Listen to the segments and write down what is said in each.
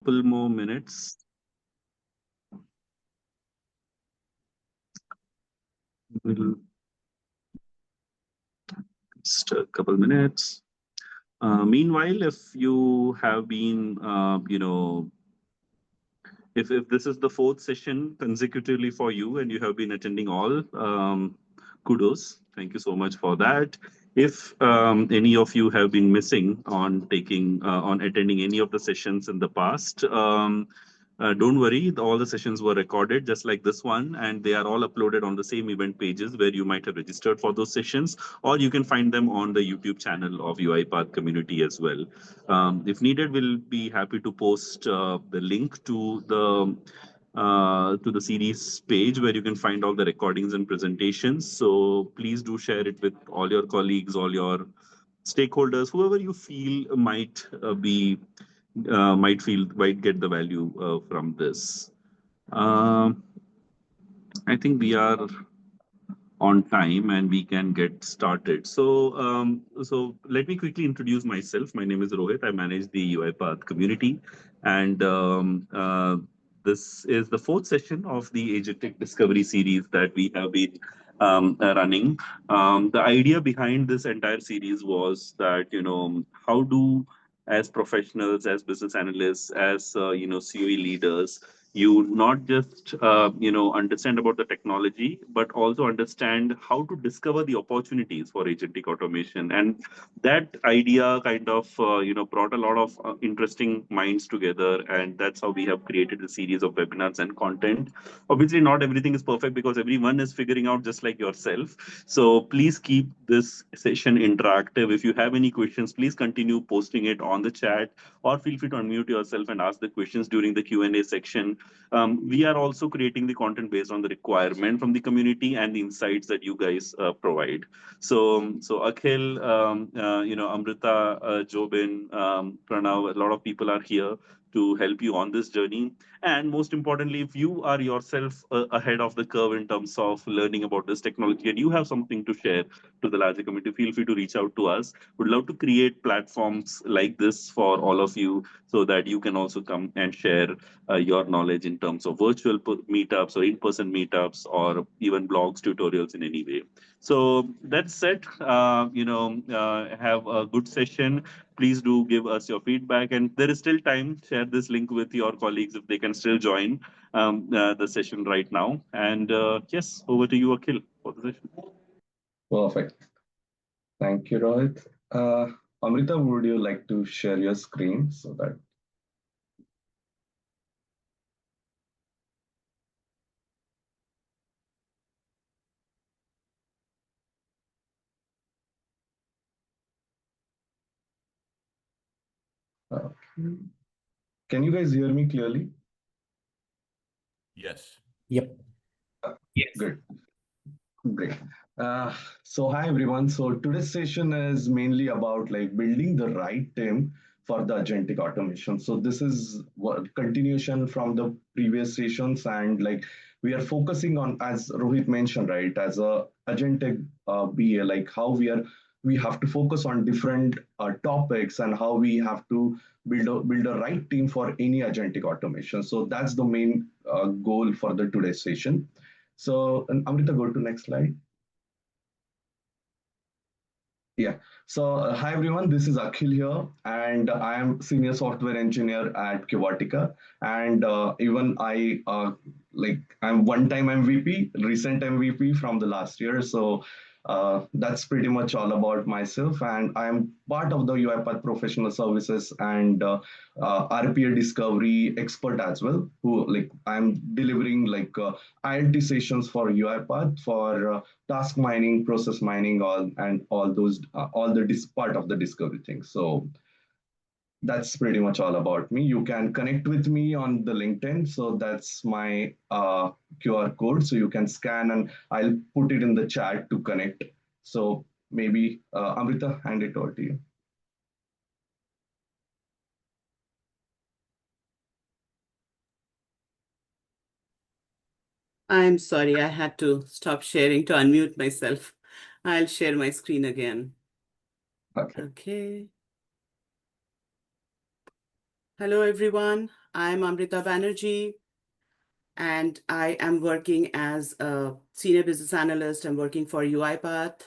couple more minutes. We'll just a couple minutes. Meanwhile, if you have been, if this is the fourth session consecutively for you and you have been attending all, kudos. Thank you so much for that. If any of you have been missing on on attending any of the sessions in the past, don't worry, all the sessions were recorded just like this one, and they are all uploaded on the same event pages where you might have registered for those sessions, or you can find them on the YouTube channel of UiPath community as well. If needed, we'll be happy to post the link to the series page where you can find all the recordings and presentations. So please do share it with all your colleagues, all your stakeholders, whoever you feel might get the value from this. I think we are on time and we can get started. So let me quickly introduce myself. My name is Rohit. I manage the UiPath community, and this is the fourth session of the Agentic Discovery series that we have been running. The idea behind this entire series was that how do, as professionals, as business analysts, as COE leaders, you not just understand about the technology but also understand how to discover the opportunities for agentic automation. And that idea kind of brought a lot of interesting minds together, and that's how we have created a series of webinars and content. Obviously not everything is perfect because everyone is figuring out just like yourself, so please keep this session interactive. If you have any questions, please continue posting it on the chat, or feel free to unmute yourself and ask the questions during the Q&A section. We are also creating the content based on the requirement from the community and the insights that you guys provide. So Akhil, Amrita, Jobin, Pranav, a lot of people are here to help you on this journey. And most importantly, if you are yourself ahead of the curve in terms of learning about this technology and you have something to share to the larger community, feel free to reach out to us. Would love to create platforms like this for all of you so that you can also come and share your knowledge in terms of virtual meetups or in-person meetups or even blogs, tutorials in any way. So that said, have a good session. Please do give us your feedback, and there is still time. Share this link with your colleagues if they can still join the session right now. And yes, over to you, Akhil, for the session. Perfect. Thank you, Rohit. Amrita, would you like to share your screen so that? Okay. Can you guys hear me clearly? Yes. Yep. Yes. Good. Great. So hi everyone. So today's session is mainly about like building the right team for the agentic automation. So this is what continuation from the previous sessions, and like we are focusing on, as Rohit mentioned, right, as a agentic BA, like how we have to focus on different topics and how we have to build a right team for any agentic automation. So that's the main goal for the today's session. So, and Amrita, go to next slide. Yeah. So, hi everyone. This is Akhil here, and I am senior software engineer at Cubatica. And even I'm one-time MVP, recent MVP from the last year. So that's pretty much all about myself. And I am part of the UiPath Professional Services and RPA Discovery expert as well. Who like I'm delivering like ILT sessions for UiPath for task mining, process mining, all those all the part of the discovery thing. So that's pretty much all about me. You can connect with me on the LinkedIn. So that's my QR code. So you can scan and I'll put it in the chat to connect. So maybe Amrita, hand it over to you. I'm sorry, I had to stop sharing to unmute myself. I'll share my screen again. Okay. Okay. Hello, everyone. I'm Amrita Banerjee, and I am working as a senior business analyst. I'm working for UiPath.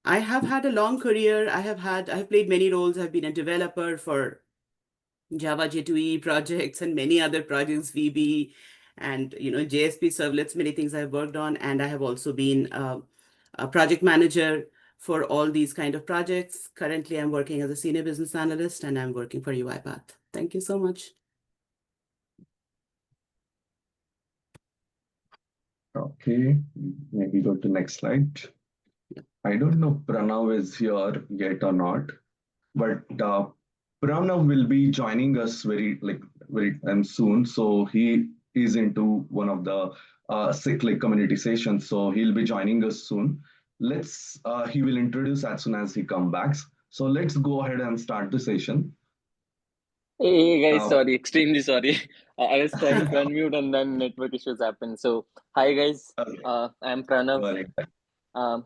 I have had a long career. I have played many roles. I've been a developer for Java J2E projects and many other projects, VB and JSP servlets, many things I've worked on. And I have also been a project manager for all these kind of projects. Currently, I'm working as a senior business analyst and I'm working for UiPath. Thank you so much. Okay, maybe go to next slide. I don't know Pranav is here yet or not, but Pranav will be joining us very soon. So he is into one of the cyclic community sessions. So he'll be joining us soon. He will introduce as soon as he comes back. So let's go ahead and start the session. Hey guys, Uh, sorry, extremely sorry. I was trying to unmute and then network issues happened. So, hi guys, okay, I'm Pranav, sorry.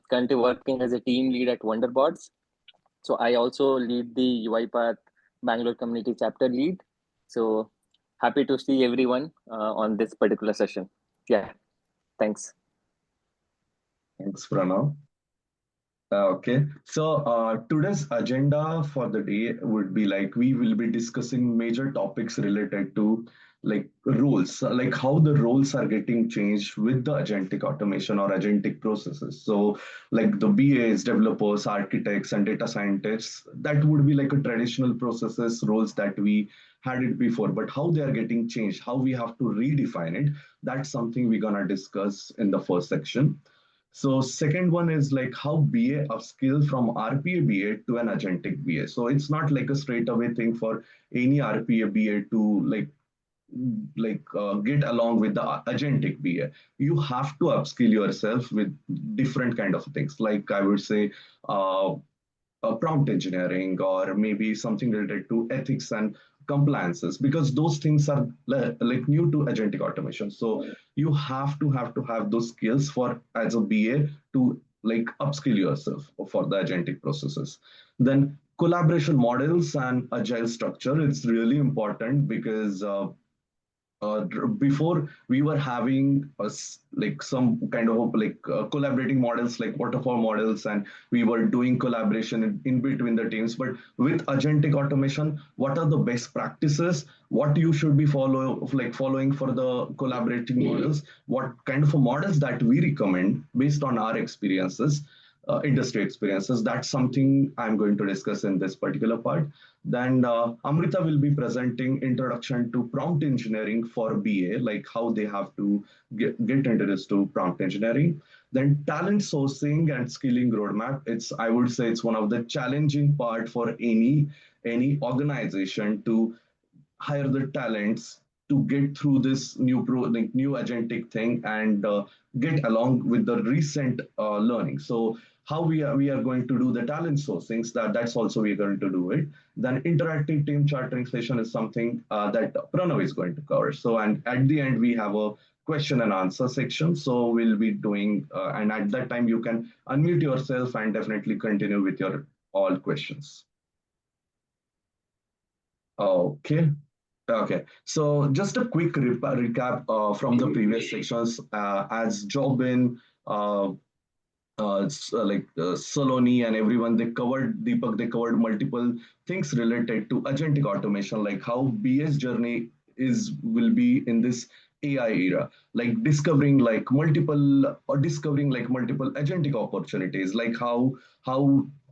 currently working as a team lead at Wonderbots. So, I also lead the UiPath Bangalore Community Chapter lead. So, happy to see everyone on this particular session. Yeah, thanks. Thanks, Pranav. Okay, so today's agenda for the day would be like we will be discussing major topics related to like roles, like how the roles are getting changed with the agentic automation or agentic processes. So, like the BAs, developers, architects, and data scientists, that would be like a traditional processes roles that we had it before, but how they are getting changed, how we have to redefine it. That's something we're gonna discuss in the first section. So second one is like how BA upskill from RPA BA to an agentic BA. So it's not like a straight away thing for any RPA BA to get along with the agentic BA. You have to upskill yourself with different kind of things. Like I would say, uh, prompt engineering or maybe something related to ethics and compliances because those things are like new to agentic automation, so you have to have those skills for as a BA to like upskill yourself for the agentic processes. Then collaboration models and agile structure, it's really important because before we were having like some kind of collaborating models like waterfall models, and we were doing collaboration in between the teams. But with agentic automation, what are the best practices, what you should be following for the collaborating models, what kind of models that we recommend based on our experiences, industry experiences. That's something I'm going to discuss in this particular part. Then Amrita will be presenting introduction to prompt engineering for BA, like how they have to get introduced to prompt engineering. Then talent sourcing and skilling roadmap. I would say it's one of the challenging part for any organization to hire the talents to get through this new agentic thing and get along with the recent learning. So how we are going to do the talent sourcings, that's also we're going to do it. Then interactive team chartering session is something that Pranav is going to cover. So and at the end we have a question and answer section. So we'll be doing and at that time you can unmute yourself and definitely continue with your all questions. Okay. Okay, so just a quick recap from the previous sections. As Jobin, Saloni and everyone, they covered, Deepak, they covered multiple things related to agentic automation, like how BS journey will be in this AI era, like discovering like multiple agentic opportunities, like how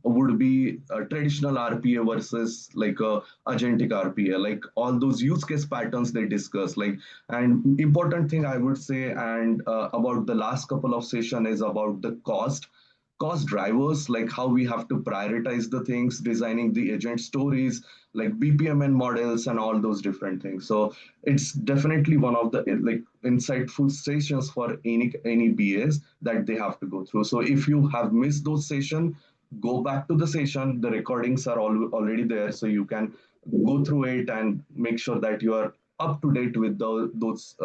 would be a traditional RPA versus like a agentic RPA, like all those use case patterns they discuss, like. And important thing I would say, and about the last couple of session is about the cost drivers, like how we have to prioritize the things, designing the agent stories, like BPMN models and all those different things. So it's definitely one of the like insightful sessions for any BAs that they have to go through. So if you have missed those sessions, go back to the session. The recordings are already there, so you can go through it and make sure that you are up to date with those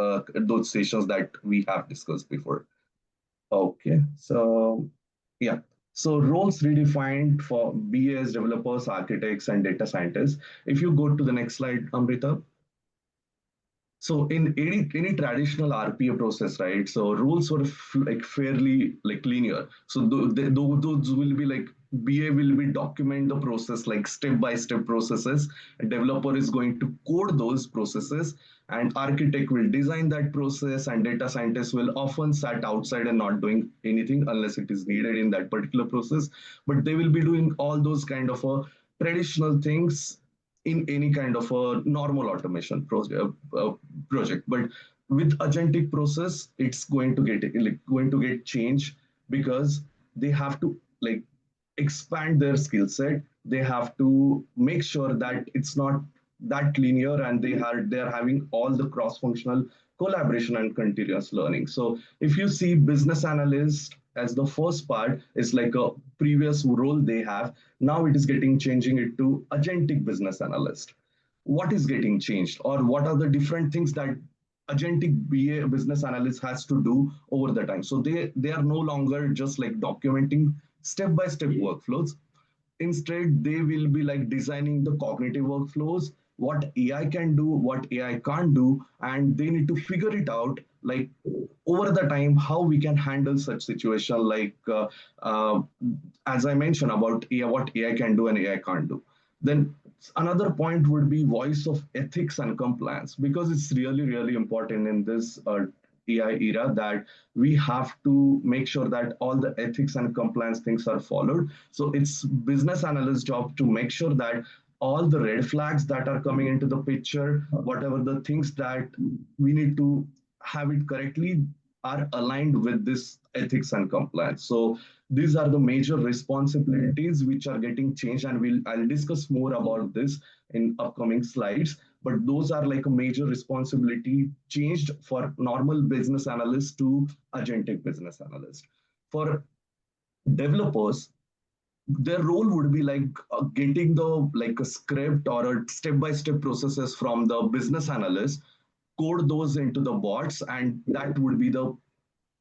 sessions that we have discussed before. Okay, so yeah. So roles redefined for BAs, developers, architects, and data scientists. If you go to the next slide, Amrita. So in any traditional RPA process, right? So rules were like fairly like linear. So those will be like BA will be document the process like step by step processes. A developer is going to code those processes, and architect will design that process, and data scientists will often sat outside and not doing anything unless it is needed in that particular process. But they will be doing all those kind of traditional things in any kind of a normal automation project. But with agentic process, it's going to get change, because they have to like expand their skill set. They have to make sure that it's not that linear, and they're having all the cross functional collaboration and continuous learning. So if you see business analyst as the first part is like a previous role they have, now it is getting changing it to agentic business analyst. What is getting changed, or what are the different things that agentic BA business analyst has to do over the time? So they are no longer just like documenting step by step workflows. Instead, they will be like designing the cognitive workflows, what AI can do, what AI can't do, and they need to figure it out like over the time how we can handle such situation. Uh, as I mentioned about AI, what AI can do and AI can't do. Then another point would be voice of ethics and compliance, because it's really important in this AI era that we have to make sure that all the ethics and compliance things are followed. So it's business analyst job to make sure that all the red flags that are coming into the picture, whatever the things that we need to have it correctly, are aligned with this ethics and compliance. So these are the major responsibilities which are getting changed, and I'll discuss more about this in upcoming slides. But those are like a major responsibility changed for normal business analyst to agentic business analyst. For developers, their role would be like getting the like a script or a step-by-step processes from the business analyst, code those into the bots, and that would be the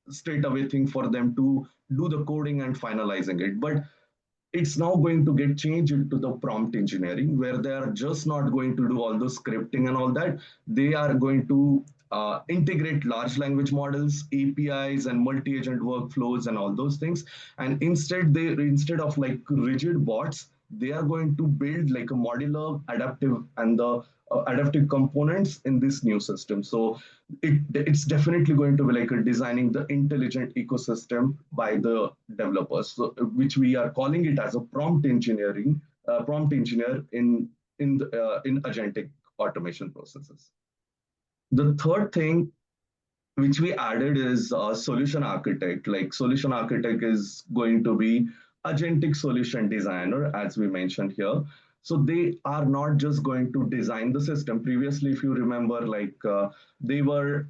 straight away thing for them to do the coding and finalizing it. But it's now going to get changed into the prompt engineering, where they are just not going to do all the scripting and all that. They are going to integrate large language models, APIs, and multi-agent workflows and all those things. And instead of like rigid bots, they are going to build like a modular, adaptive, and the adaptive components in this new system. So it's definitely going to be like a designing the intelligent ecosystem by the developers, so, which we are calling it as a prompt engineer in agentic automation processes. The third thing which we added is solution architect. Like solution architect is going to be agentic solution designer, as we mentioned here. So they are not just going to design the system. Previously, if you remember, they were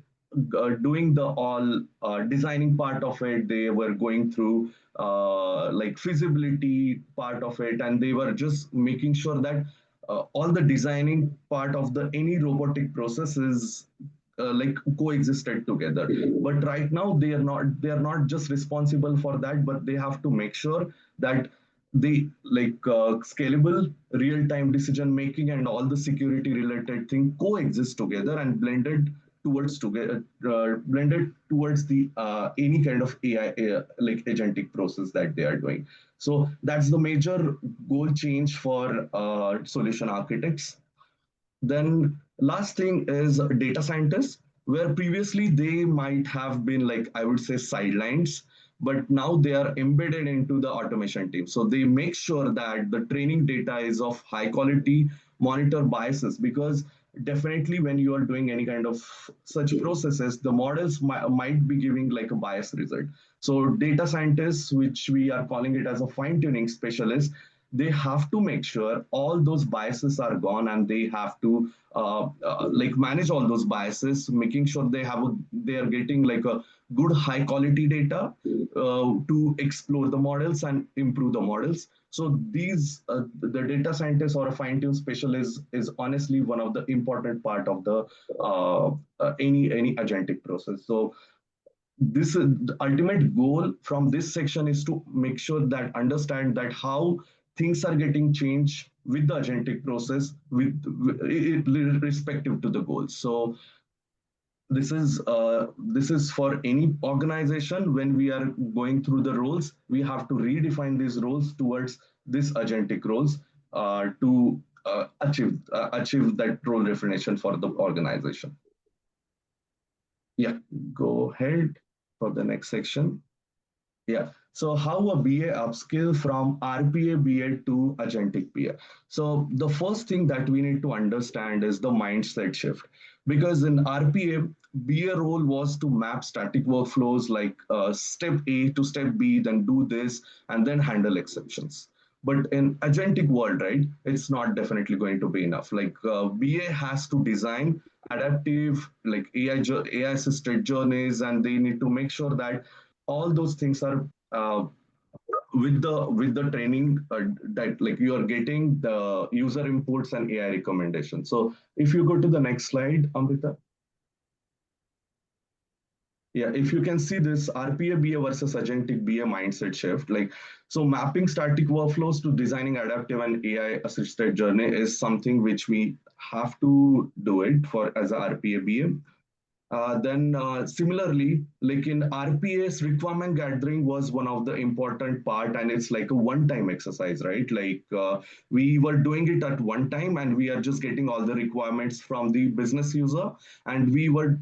doing the all designing part of it. They were going through like feasibility part of it, and they were just making sure that all the designing part of the any robotic process is like coexisted together. But right now they are not just responsible for that, but they have to make sure that the scalable real-time decision making and all the security related thing coexist together and blended towards the any kind of AI like agentic process that they are doing. So that's the major goal change for solution architects. Then last thing is data scientists, where previously they might have been like, I would say, sidelines, but now they are embedded into the automation team. So they make sure that the training data is of high quality, monitor biases, because definitely when you are doing any kind of such processes, the models might be giving like a bias result. So data scientists, which we are calling it as a fine tuning specialist, they have to make sure all those biases are gone, and they have to like manage all those biases, making sure they are getting like a good high quality data to explore the models and improve the models. So the data scientist or a fine tune specialist is honestly one of the important part of the any agentic process. So this is the ultimate goal from this section, is to make sure that understand that how things are getting changed with the agentic process with respective to the goals. So this is for any organization. When we are going through the roles, we have to redefine these roles towards this agentic roles to achieve that role definition for the organization. Yeah, go ahead for the next section. Yeah. So how a BA upskill from RPA BA to Agentic BA? So the first thing that we need to understand is the mindset shift. Because in RPA, BA role was to map static workflows like step A to step B, then do this, and then handle exceptions. But in agentic world, right, it's not definitely going to be enough. Like BA has to design adaptive, like AI assisted journeys, and they need to make sure that all those things are with the training that like you are getting the user inputs and AI recommendations. So if you go to the next slide, Amrita. Yeah, if you can see this RPA BA versus agentic BA mindset shift, like so mapping static workflows to designing adaptive and AI assisted journey is something which we have to do it for as a RPA BA. Then similarly, like in RPA's requirement gathering was one of the important part, and it's like a one-time exercise, right? Like we were doing it at one time, and we are just getting all the requirements from the business user, and we were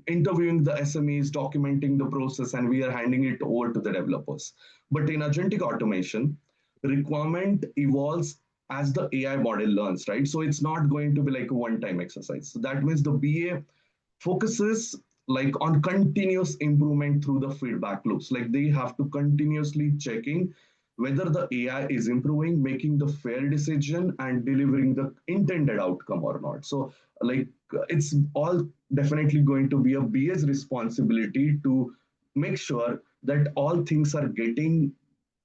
interviewing the SMEs, documenting the process, and we are handing it over to the developers. But in agentic automation, requirement evolves as the AI model learns, right? So it's not going to be like a one-time exercise. So that means the BA focuses like on continuous improvement through the feedback loops. Like they have to continuously checking whether the AI is improving, making the fair decision, and delivering the intended outcome or not. So like it's all definitely going to be a BA's responsibility to make sure that all things are getting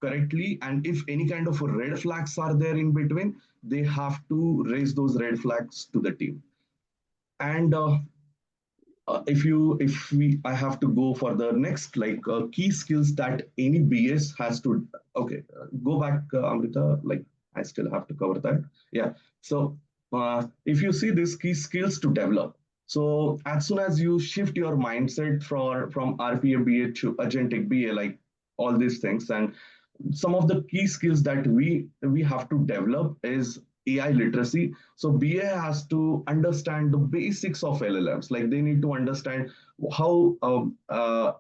correctly, and if any kind of red flags are there in between, they have to raise those red flags to the team. And if we I have to go for the next like key skills that any BS has to. Okay, go back, Amrita. Like I still have to cover that. Yeah. So if you see these key skills to develop, so as soon as you shift your mindset from RPA BA to agentic BA, like all these things, and some of the key skills that we have to develop is AI literacy. So BA has to understand the basics of LLMs. Like they need to understand how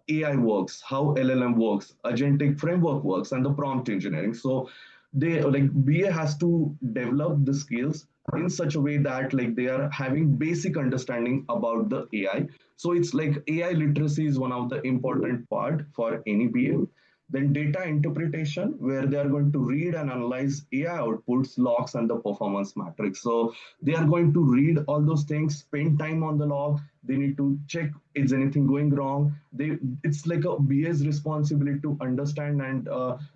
AI works, how LLM works, agentic framework works, and the prompt engineering. So they like BA has to develop the skills in such a way that like they are having basic understanding about the AI. So it's like AI literacy is one of the important part for any BA. Then data interpretation, where they are going to read and analyze AI outputs, logs, and the performance matrix. So they are going to read all those things, spend time on the log. They need to check is anything going wrong. It's like a BA's responsibility to understand, and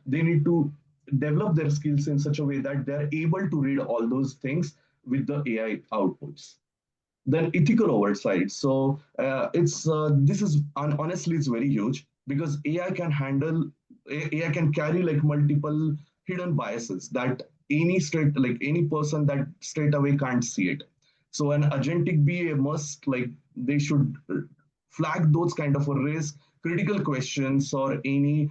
they need to develop their skills in such a way that they're able to read all those things with the AI outputs. Then ethical oversight. So it's this is honestly it's very huge because AI can carry like multiple hidden biases that any person that straight away can't see it. So an agentic BA must like they should flag those kind of a risk, critical questions, or any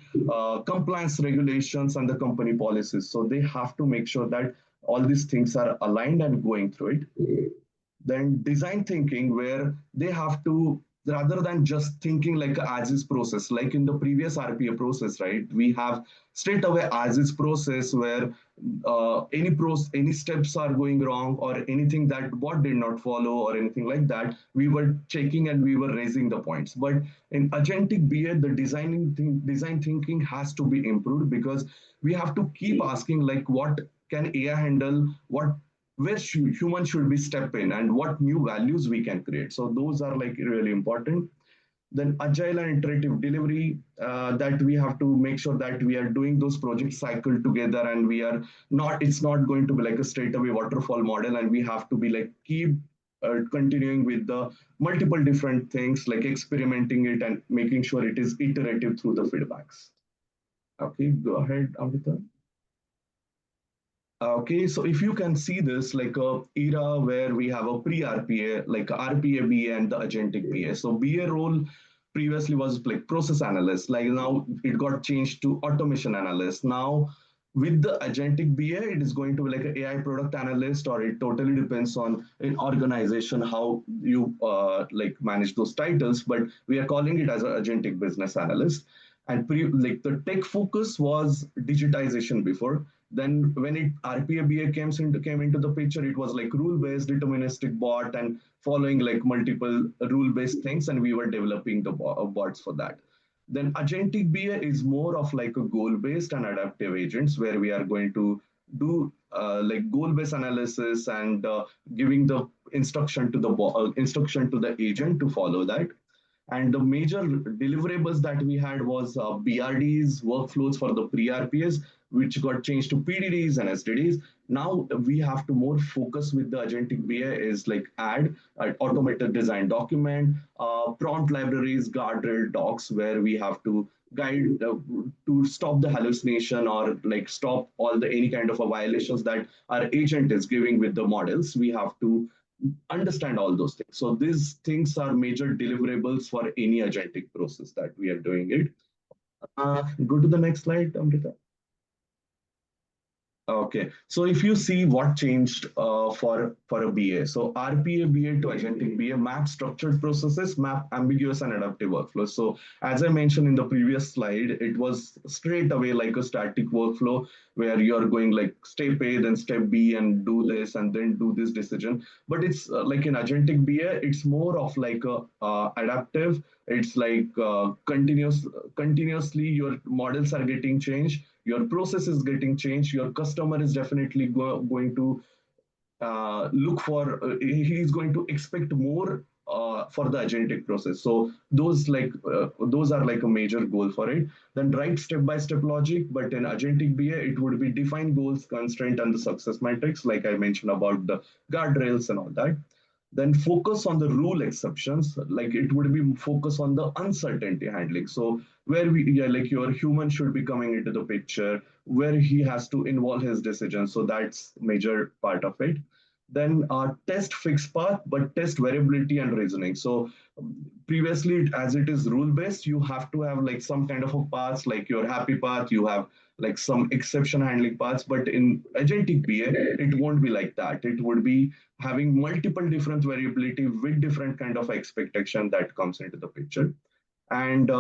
compliance regulations and the company policies. So they have to make sure that all these things are aligned and going through it. Then design thinking, where they have to, rather than just thinking like a as is process, like in the previous RPA process, right, we have straight away as is process where any steps are going wrong or anything that bot did not follow or anything like that, we were checking and we were raising the points. But in agentic BA, the design thinking has to be improved because we have to keep asking like what can AI handle, what where human should be step in, and what new values we can create. So those are like really important. Then agile and iterative delivery, that we have to make sure that we are doing those projects cycle together, and we are not it's not going to be like a straight away waterfall model, and we have to be like keep continuing with the multiple different things, like experimenting it and making sure it is iterative through the feedbacks. Okay, go ahead, Amrita. Okay, so if you can see this like a era where we have a pre-RPA, like RPA BA and the Agentic BA. So BA role previously was like process analyst, like now it got changed to automation analyst. Now with the Agentic BA, it is going to be like an AI product analyst, or it totally depends on an organization how you like manage those titles. But we are calling it as an Agentic business analyst. And like the tech focus was digitization before. Then when it RPA came into the picture, it was like rule based deterministic bot and following like multiple rule based things, and we were developing the bots for that. Then agentic BA is more of like a goal based and adaptive agents, where we are going to do like goal based analysis and giving the instruction to the agent to follow that. And the major deliverables that we had was BRDs, workflows for the pre-RPS, which got changed to PDDs and SDDs. Now we have to more focus with the agentic BA is like add automated design document, prompt libraries, guardrail docs, where we have to guide to stop the hallucination or like stop all the any kind of a violations that our agent is giving with the models. We have to understand all those things. So these things are major deliverables for any agentic process that we are doing it. Go to the next slide, Amrita. Okay, so if you see what changed for a BA, so RPA BA to agentic BA, map structured processes, map ambiguous and adaptive workflows. So as I mentioned in the previous slide, it was straight away like a static workflow where you're going like step A, then step B, and do this, and then do this decision. But it's like in agentic BA, it's more of like a adaptive. It's like continuously your models are getting changed, your process is getting changed, your customer is definitely going to look for he is going to expect more for the agentic process. So those are like a major goal for it. Then write step by step logic, but in agentic BA it would be define goals, constraint, and the success metrics, like I mentioned about the guardrails and all that. Then focus on the rule exceptions, like it would be focus on the uncertainty handling. So where we yeah, like your human should be coming into the picture, where he has to involve his decisions. So that's major part of it. Then test fixed path, but test variability and reasoning. So previously, as it is rule based, you have to have like some kind of a path, like your happy path, you have like some exception handling paths. But in agentic BA, it won't be like that. It would be having multiple different variability with different kind of expectation that comes into the picture. And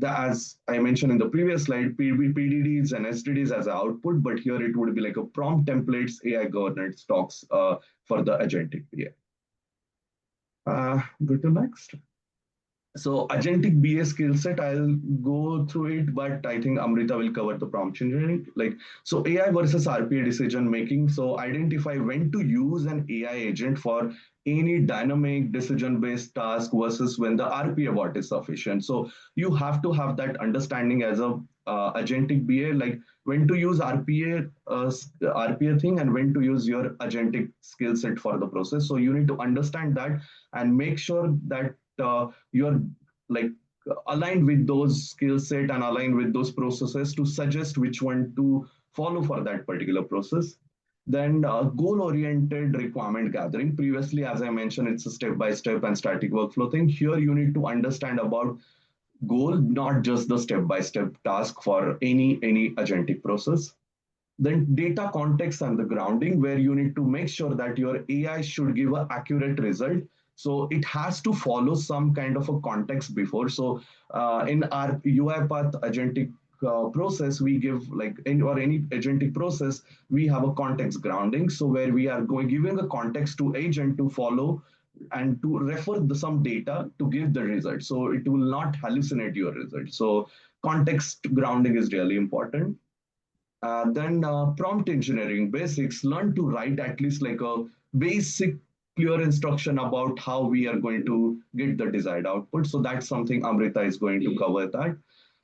as I mentioned in the previous slide, PDDs and SDDs as an output, but here it would be like a prompt templates, AI governance stocks for the agentic BA. Go to next. So agentic BA skill set, I'll go through it, but I think Amrita will cover the prompt engineering. Like, so AI versus RPA decision making. So identify when to use an AI agent for any dynamic decision-based task versus when the RPA bot is sufficient. So you have to have that understanding as a agentic BA, like when to use RPA thing and when to use your agentic skill set for the process. So you need to understand that and make sure that you're like aligned with those skill set and aligned with those processes to suggest which one to follow for that particular process. Then goal oriented requirement gathering. Previously, as I mentioned, it's a step by step and static workflow thing. Here you need to understand about goal, not just the step by step task for any agentic process. Then data context and the grounding, where you need to make sure that your AI should give an accurate result. So it has to follow some kind of a context before. So in our UiPath agentic process, we give like any agentic process, we have a context grounding. So where we are going giving a context to agent to follow and to refer some data to give the result. So it will not hallucinate your result. So context grounding is really important. Then prompt engineering basics, learn to write at least like a basic clear instruction about how we are going to get the desired output. So that's something Amrita is going to cover that.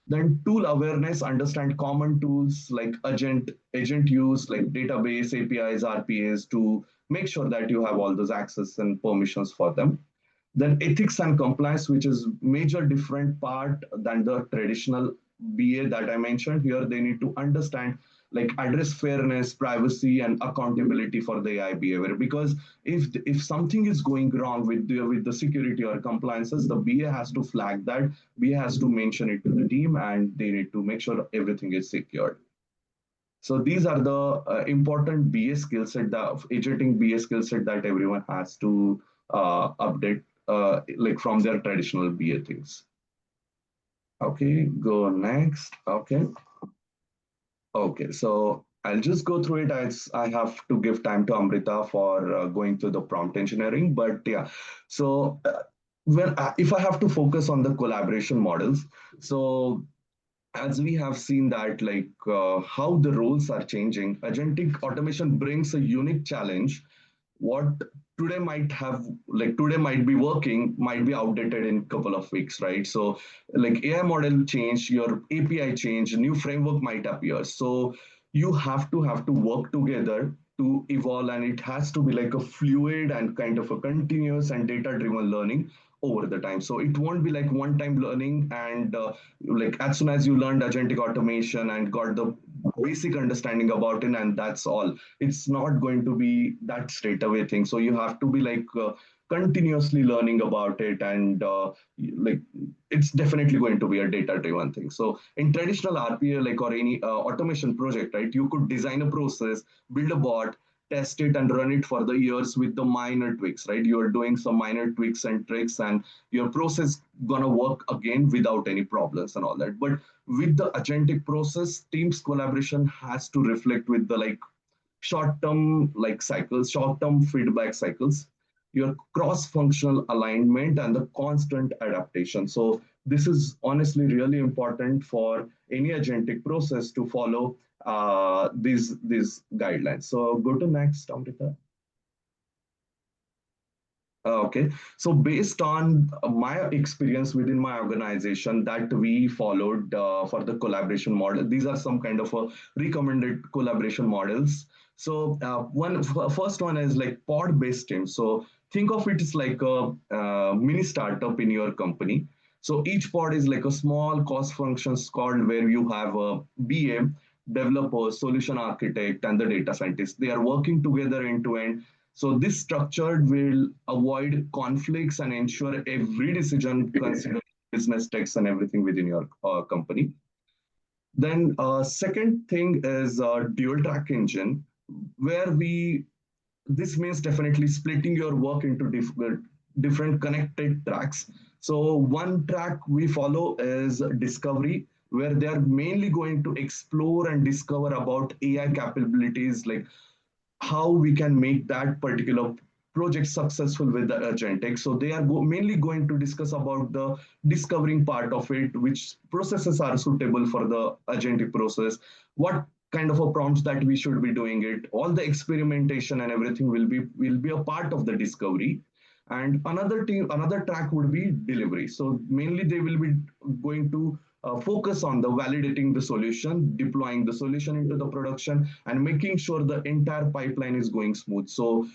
Then tool awareness, understand common tools like agent use, like database, APIs, RPAs, to make sure that you have all those access and permissions for them. Then ethics and compliance, which is major different part than the traditional BA that I mentioned here. They need to understand like address fairness, privacy, and accountability for the AI behavior. Because if something is going wrong with the security or compliances, the BA has to flag that. BA has to mention it to the team, and they need to make sure everything is secured. So these are the important BA skill set, the agenting BA skill set that everyone has to update, like from their traditional BA things. Okay, go next. Okay. Okay, so I'll just go through it as I have to give time to Amrita for going through the prompt engineering. But yeah, so if I have to focus on the collaboration models, so as we have seen that like how the roles are changing, agentic automation brings a unique challenge. What today might have like today might be working might be outdated in a couple of weeks, right? So like AI model change, your API change, new framework might appear. So you have to work together to evolve, and it has to be like a fluid and kind of a continuous and data driven learning over the time. So it won't be like one time learning, and like as soon as you learned agentic automation and got the basic understanding about it, and that's all. It's not going to be that straight away thing. So you have to be like continuously learning about it, and like it's definitely going to be a data driven thing. So in traditional RPA, like or any automation project, right, you could design a process, build a bot, test it, and run it for the years with the minor tweaks, right? You're doing some minor tweaks and tricks, and your process gonna work again without any problems and all that. But with the agentic process, teams collaboration has to reflect with the like short-term like cycles, short-term feedback cycles, your cross-functional alignment, and the constant adaptation. So this is honestly really important for any agentic process to follow these guidelines. So go to next, Amrita. Okay, so based on my experience within my organization that we followed for the collaboration model, these are some kind of recommended collaboration models. So first one is like pod-based team. So think of it as like a mini startup in your company. So each pod is like a small cost function squad where you have a BA, developer, solution architect, and the data scientist. They are working together end to end. So this structure will avoid conflicts and ensure every decision considers business text and everything within your company. Then second thing is dual track engine, where this means definitely splitting your work into different connected tracks. So one track we follow is discovery, where they are mainly going to explore and discover about AI capabilities, like how we can make that particular project successful with the agentic. So they are mainly going to discuss about the discovering part of it, which processes are suitable for the agentic process, what kind of a prompts that we should be doing it, all the experimentation and everything will be a part of the discovery. And another track would be delivery. So mainly they will be going to focus on the validating the solution, deploying the solution into the production, and making sure the entire pipeline is going smooth. So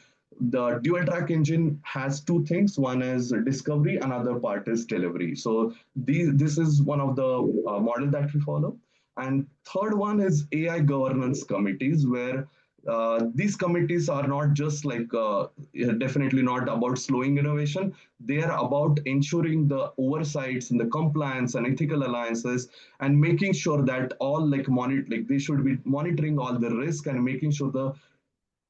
the dual track engine has two things. One is discovery, another part is delivery. So this is one of the model that we follow. And third one is AI governance committees, where these committees are not just like definitely not about slowing innovation. They are about ensuring the oversights and the compliance and ethical alliances, and making sure that all like they should be monitoring all the risk and making sure the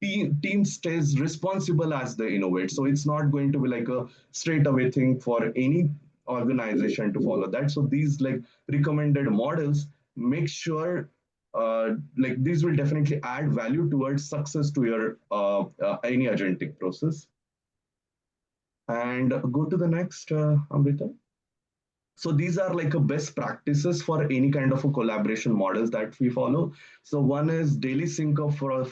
team stays responsible as they innovate. So it's not going to be like a straight away thing for any organization to follow that. So these like recommended models make sure like these will definitely add value towards success to your any agentic process. And go to the next, Amrita. So these are like a best practices for any kind of a collaboration models that we follow. So one is daily sync up for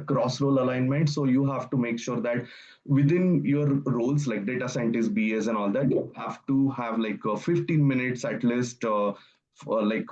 cross role alignment. So you have to make sure that within your roles like data scientist, BAs, and all that, you have to have like 15 minutes at least for like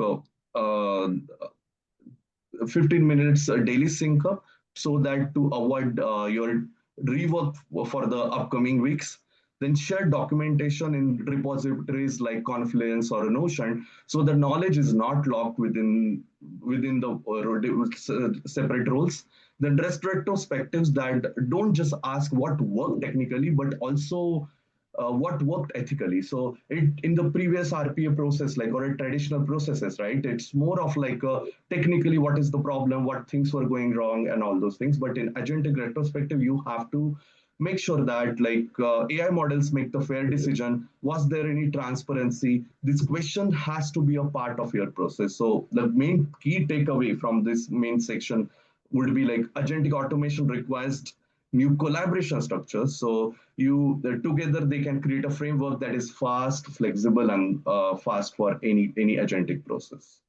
15 minutes daily sync up, so that to avoid your rework for the upcoming weeks. then share documentation in repositories like Confluence or Notion, so the knowledge is not locked within the separate roles. Then retrospectives that don't just ask what worked technically, but also what worked ethically. So in the previous RPA process, like, or a traditional processes, right? It's more of like technically what is the problem, what things were going wrong, and all those things. But in agentic retrospective, you have to make sure that like AI models make the fair decision. Was there any transparency? This question has to be a part of your process. So the main key takeaway from this main section would be like agentic automation requires new collaboration structures. So together they can create a framework that is fast, flexible, and fast for any agentic process.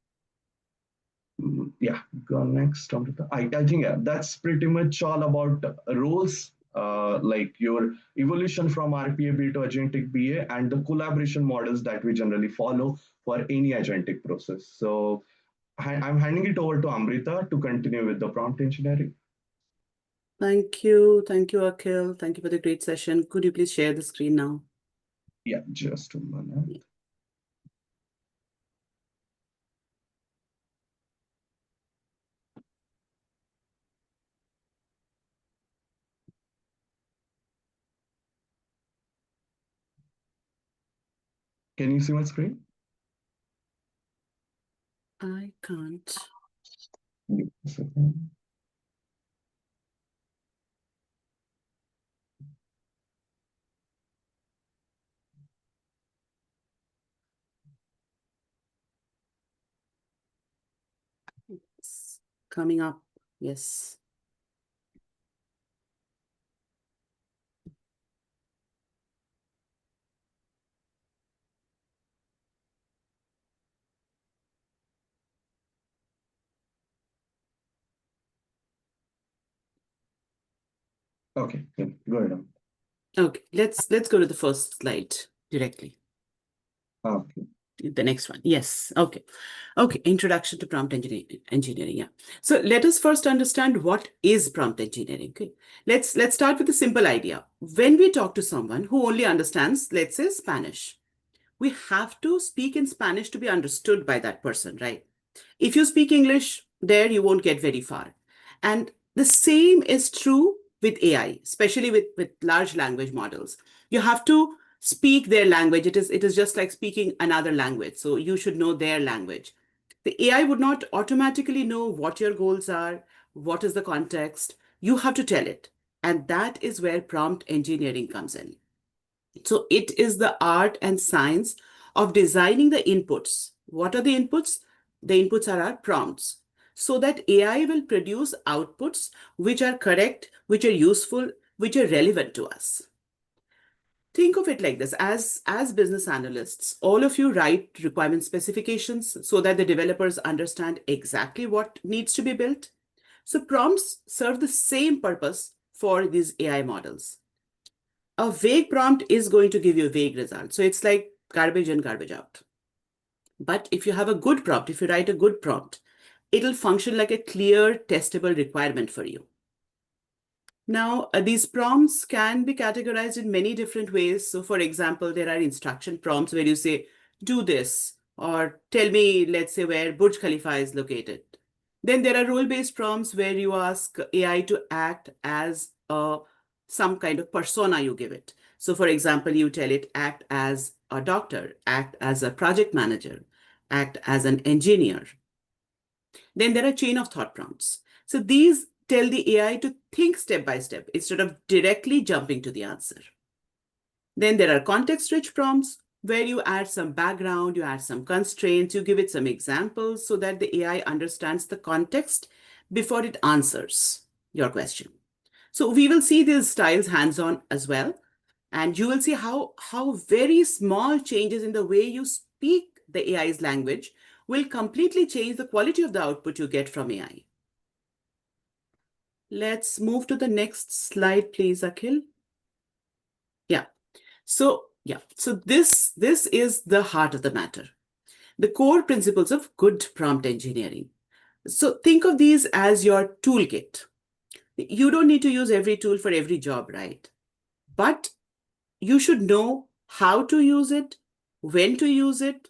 Yeah, go next, Amrita. I think yeah, that's pretty much all about roles, like your evolution from RPA BA to Agentic BA and the collaboration models that we generally follow for any agentic process. So I'm handing it over to Amrita to continue with the prompt engineering. Thank you, Akhil. Thank you for the great session. Could you please share the screen now? Yeah, just a minute. Can you see my screen? I can't. It's coming up. Yes. Okay, go ahead. Okay, let's go to the first slide directly. Okay. The next one. Yes. Okay. Okay. Introduction to prompt engineering. Yeah. So let us first understand what is prompt engineering. Okay. Let's start with a simple idea. When we talk to someone who only understands, let's say, Spanish, we have to speak in Spanish to be understood by that person, right? If you speak English, there you won't get very far. And the same is true with AI, especially with large language models. You have to speak their language. It is just like speaking another language. So you should know their language. The AI would not automatically know what your goals are, what is the context. You have to tell it. And that is where prompt engineering comes in. So it is the art and science of designing the inputs. What are the inputs? The inputs are our prompts, so that AI will produce outputs which are correct, which are useful, which are relevant to us. Think of it like this. As business analysts, all of you write requirement specifications so that the developers understand exactly what needs to be built. So prompts serve the same purpose for these AI models. A vague prompt is going to give you a vague result. So it's like garbage in, garbage out. But if you have a good prompt, if you write a good prompt, it'll function like a clear, testable requirement for you. Now, these prompts can be categorized in many different ways. So for example, there are instruction prompts where you say, do this, or tell me, let's say, where Burj Khalifa is located. Then there are role-based prompts where you ask AI to act as some kind of persona you give it. So for example, you tell it, act as a doctor, act as a project manager, act as an engineer. Then there are chain of thought prompts. So these tell the AI to think step by step instead of directly jumping to the answer. Then there are context-rich prompts where you add some background, you add some constraints, you give it some examples so that the AI understands the context before it answers your question. So we will see these styles hands-on as well. And you will see how very small changes in the way you speak the AI's language will completely change the quality of the output you get from AI. Let's move to the next slide, please, Akhil. Yeah. So this is the heart of the matter, the core principles of good prompt engineering. So think of these as your toolkit. You don't need to use every tool for every job, right? But you should know how to use it, when to use it,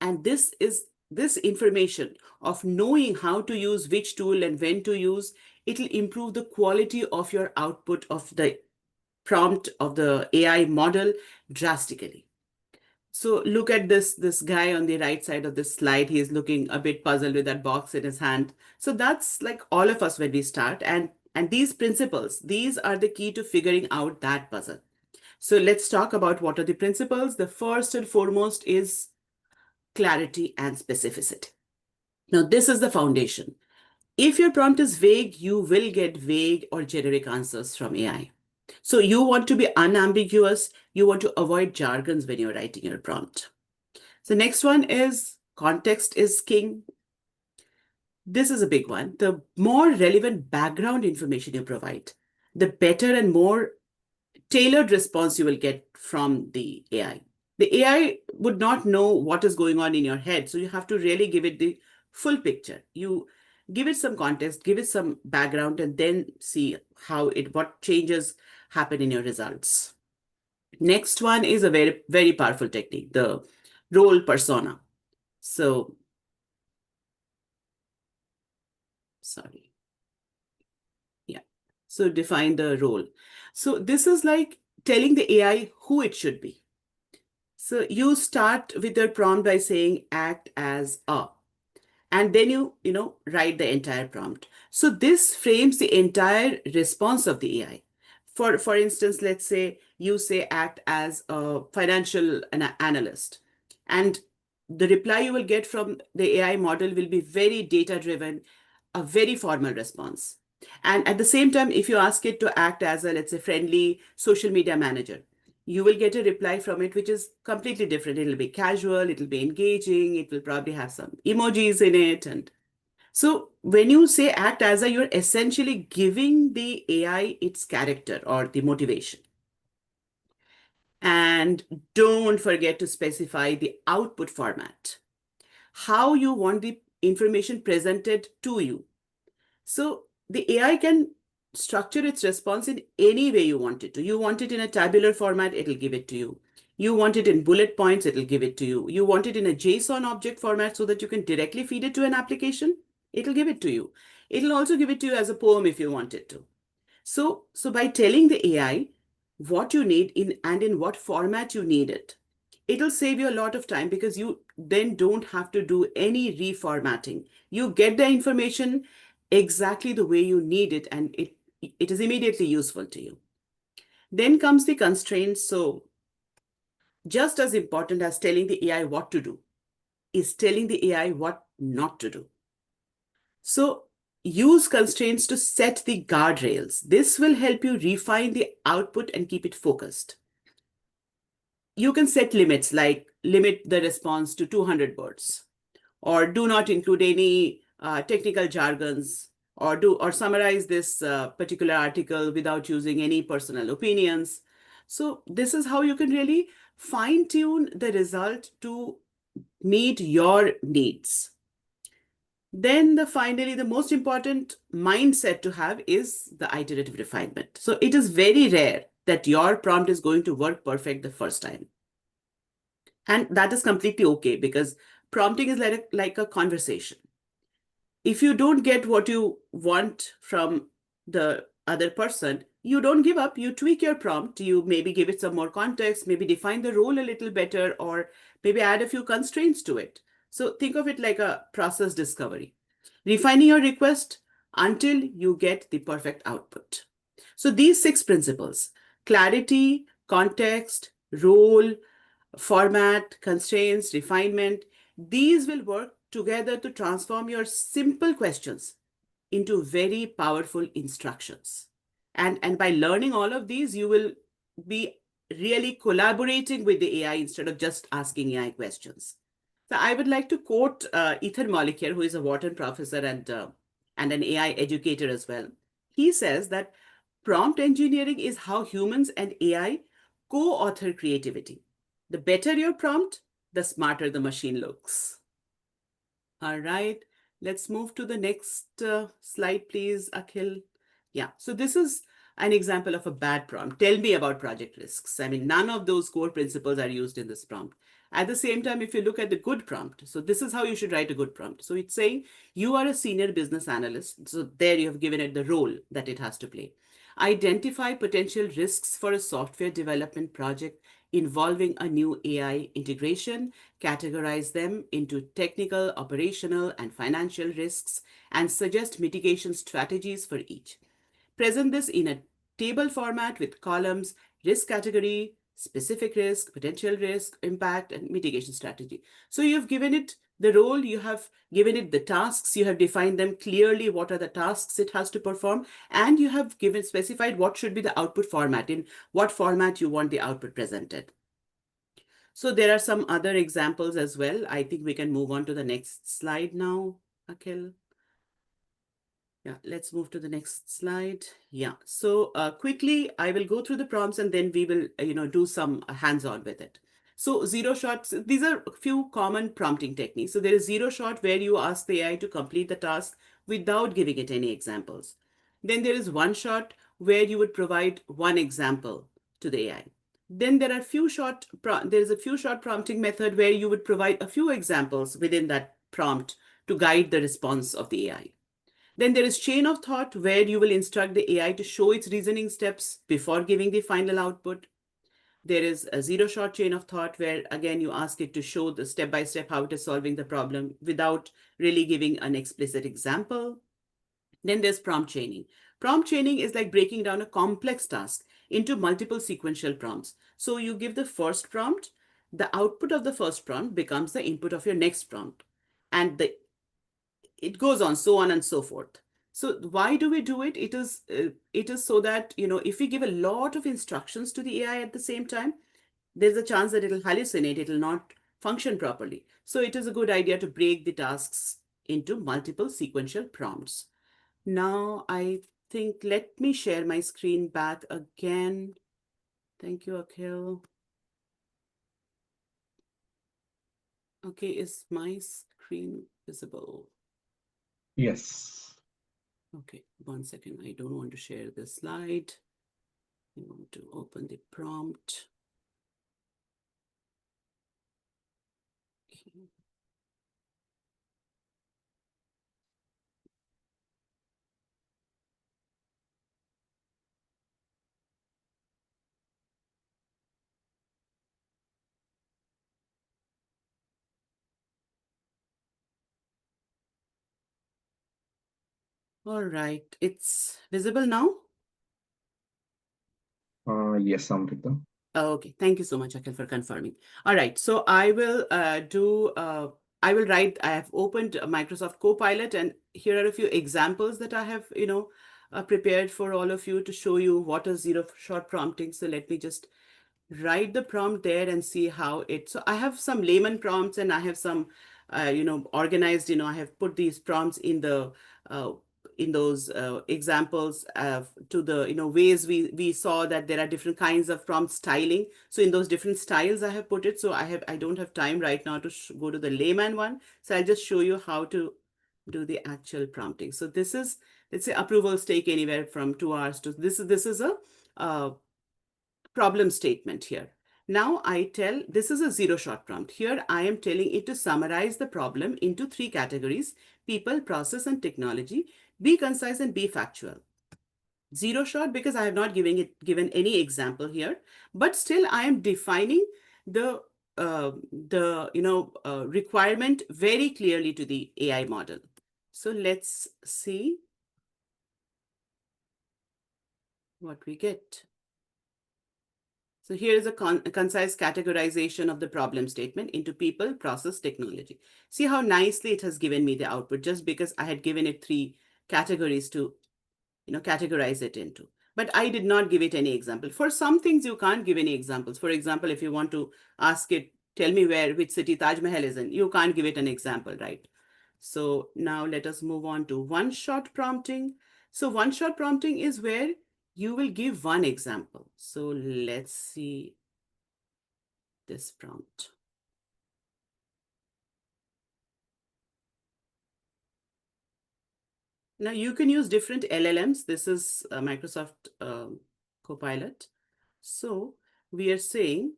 and this information of knowing how to use which tool and when to use, it'll improve the quality of your output of the prompt of the AI model drastically. So look at this guy on the right side of this slide. He's looking a bit puzzled with that box in his hand. So that's like all of us when we start. And these principles, these are the key to figuring out that puzzle. So let's talk about what are the principles. The first and foremost is clarity and specificity. Now, this is the foundation. If your prompt is vague, you will get vague or generic answers from AI. So you want to be unambiguous. You want to avoid jargons when you're writing your prompt. The next one is context is king. This is a big one. The more relevant background information you provide, the better and more tailored response you will get from the AI. The AI would not know what is going on in your head, so you have to really give it the full picture. You give it some context, give it some background, and then see what changes happen in your results. Next one is a very, very powerful technique, the role persona. So, sorry. Yeah. So define the role. So this is like telling the AI who it should be. So you start with your prompt by saying act as a, and then you write the entire prompt. So this frames the entire response of the AI. For instance, let's say you say act as a financial analyst, and the reply you will get from the AI model will be very data driven, a very formal response. And at the same time, if you ask it to act as a, let's say, friendly social media manager, you will get a reply from it which is completely different. It'll be casual, it'll be engaging, it will probably have some emojis in it. And so when you say act as a, you're essentially giving the AI its character or the motivation. And don't forget to specify the output format, how you want the information presented to you. So the AI can structure its response in any way you want it to. You want it in a tabular format, it'll give it to you. You want it in bullet points, it'll give it to you. You want it in a JSON object format so that you can directly feed it to an application, it'll give it to you. It'll also give it to you as a poem if you want it to. So by telling the AI what you need in what format you need it, it'll save you a lot of time because you then don't have to do any reformatting. You get the information exactly the way you need it, and it is immediately useful to you. Then comes the constraints. So just as important as telling the AI what to do is telling the AI what not to do. So use constraints to set the guardrails. This will help you refine the output and keep it focused. You can set limits, like limit the response to 200 words, or do not include any technical jargons, or summarize this particular article without using any personal opinions. So this is how you can really fine tune the result to meet your needs. Then finally, the most important mindset to have is the iterative refinement. So it is very rare that your prompt is going to work perfect the first time. And that is completely okay, because prompting is like a conversation. If you don't get what you want from the other person, you don't give up, you tweak your prompt, you maybe give it some more context, maybe define the role a little better, or maybe add a few constraints to it. So think of it like a process discovery, refining your request until you get the perfect output. So these 6 principles: clarity, context, role, format, constraints, refinement, these will work together to transform your simple questions into very powerful instructions. And by learning all of these, you will be really collaborating with the AI instead of just asking AI questions. So I would like to quote Ethan Mollick here, who is a Wharton professor and an AI educator as well. He says that prompt engineering is how humans and AI co-author creativity. The better your prompt, the smarter the machine looks. All right, let's move to the next slide, please, Akhil. Yeah, so this is an example of a bad prompt. Tell me about project risks. I mean, none of those core principles are used in this prompt. At the same time, if you look at the good prompt, so this is how you should write a good prompt. So it's saying you are a senior business analyst. So there you have given it the role that it has to play. Identify potential risks for a software development project involving a new AI integration, categorize them into technical, operational, and financial risks, and suggest mitigation strategies for each. Present this in a table format with columns, risk category, specific risk, potential risk, impact, and mitigation strategy. So you've given it the role, you have given it the tasks, you have defined them clearly, what are the tasks it has to perform, and you have given specified what should be the output format, in what format you want the output presented. So there are some other examples as well. I think we can move on to the next slide now, Akhil. Yeah, let's move to the next slide. Yeah, so quickly, I will go through the prompts and then we will, do some hands-on with it. So zero shots, these are a few common prompting techniques. So there is zero shot where you ask the AI to complete the task without giving it any examples. Then there is one shot where you would provide one example to the AI. Then there is a few shot prompting method where you would provide a few examples within that prompt to guide the response of the AI. Then there is chain of thought where you will instruct the AI to show its reasoning steps before giving the final output. There is a zero shot chain of thought where again you ask it to show the step by step how it is solving the problem without really giving an explicit example. Then there's prompt chaining. Prompt chaining is like breaking down a complex task into multiple sequential prompts. So you give the first prompt, the output of the first prompt becomes the input of your next prompt. And it goes on, so on and so forth. So why do we do it? It is so that, if we give a lot of instructions to the AI at the same time, there's a chance that it'll hallucinate, it'll not function properly. So it is a good idea to break the tasks into multiple sequential prompts. Now, I think, let me share my screen back again. Thank you, Akhil. Okay, is my screen visible? Yes. Okay, 1 second. I don't want to share this slide. I want to open the prompt. Okay. All right, it's visible now? Yes, Amrita. Oh, okay, thank you so much, Akhil, for confirming. All right, so I will I have opened Microsoft Copilot, and here are a few examples that I have, prepared for all of you to show you what is zero shot prompting. So let me just write the prompt there and see how it. So I have some layman prompts and I have some, organized, I have put these prompts in those examples to the, ways we saw that there are different kinds of prompt styling. So in those different styles I have put it. So I don't have time right now to go to the layman one. So I'll just show you how to do the actual prompting. So this is, let's say approvals take anywhere from 2 hours to this is a problem statement here. Now this is a zero shot prompt. Here I am telling it to summarize the problem into 3 categories: people, process, and technology. Be concise and be factual. Zero shot because I have not given any example here, but still I am defining the requirement very clearly to the AI model. So let's see what we get. So here is a concise categorization of the problem statement into people, process, technology. See how nicely it has given me the output just because I had given it 3 categories to, categorize it into. But I did not give it any example. For some things, you can't give any examples. For example, if you want to ask it, tell me which city Taj Mahal is in, you can't give it an example, right? So now let us move on to one-shot prompting. So one-shot prompting is where you will give one example. So let's see this prompt. Now you can use different LLMs. This is Microsoft Copilot. So we are saying,